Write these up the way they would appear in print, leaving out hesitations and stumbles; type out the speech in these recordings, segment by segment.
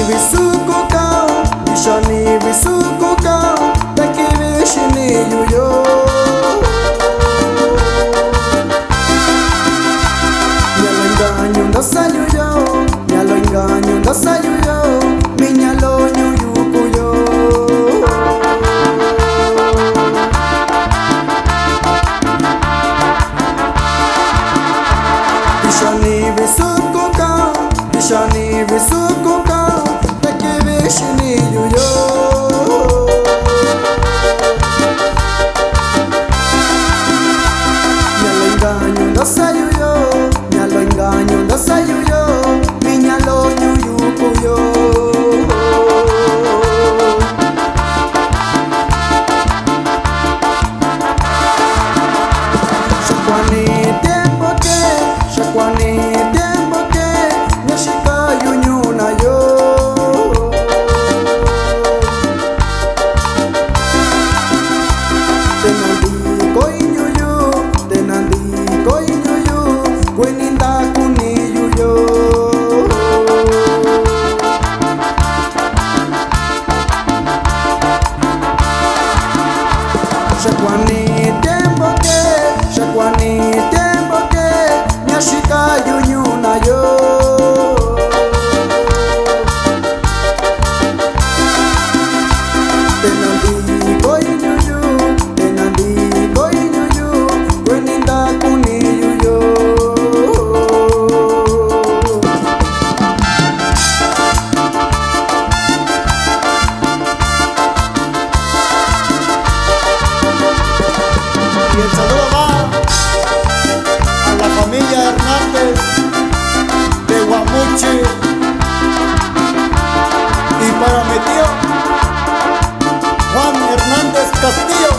visukukao, nishani visukukao, takivishini yuyo. Nyalo engaño ndasa yuyo, nyalo engaño ndasa yuyo, minyalo nyuyukuyo. Nishani visukukao, nishani visukukao, takivishini yuyo. Nyalo engaño ndasa yuyo, nyalo engaño ndasa yuyo, minyalo nyuyukuyo. Shakwani tiempo que nyashika yunyuna yo. Tenandi koi nyuyu, gweninda kuni yuyo. Shakwani tiempo que nyashika yunyuna yo. Tenandi koi nyuyu, gweninda kuni yuyo. Y el saludo va a la familia Hernández de Guamuchi y para mi tío Juan Hernández Castillo.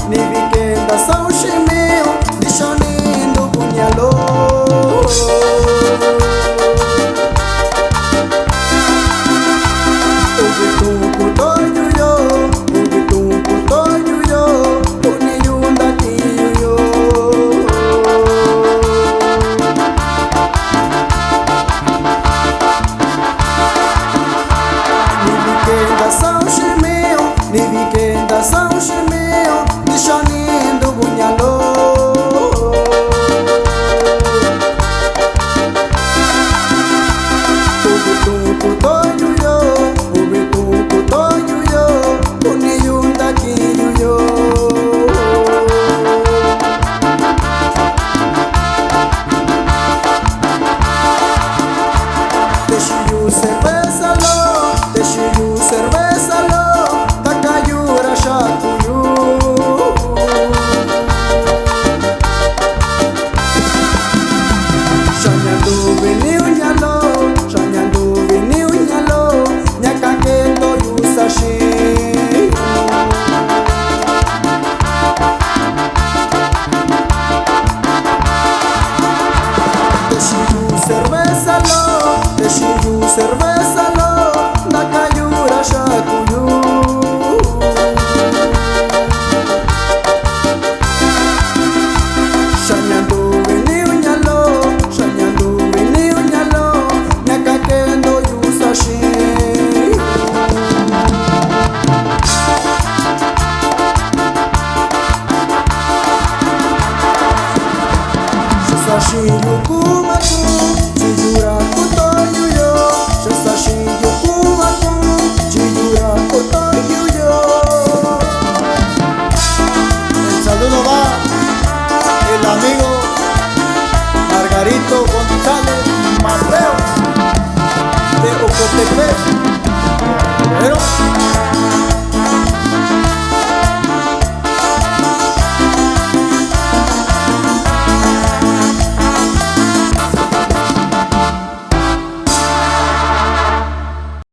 Ni vikenda saushimio, nishani ndugu nyalo. Uvituku toyuyo, uniyunda kiyuyo. Ni vikenda saushimio, nishani ndugu nyalo. Uvituku toyuyo, uniyunda kiyuyo. Teshiyu cervezalo, takayura shakuyu. Shanyandu vini unyalo, nyakangendo yusashi. Teshiyu cervezalo, takayura shakuyu. Shanyandu vini unyalo, nyakakendo yusashi. Shisashi yukumaku, chiyura kuto.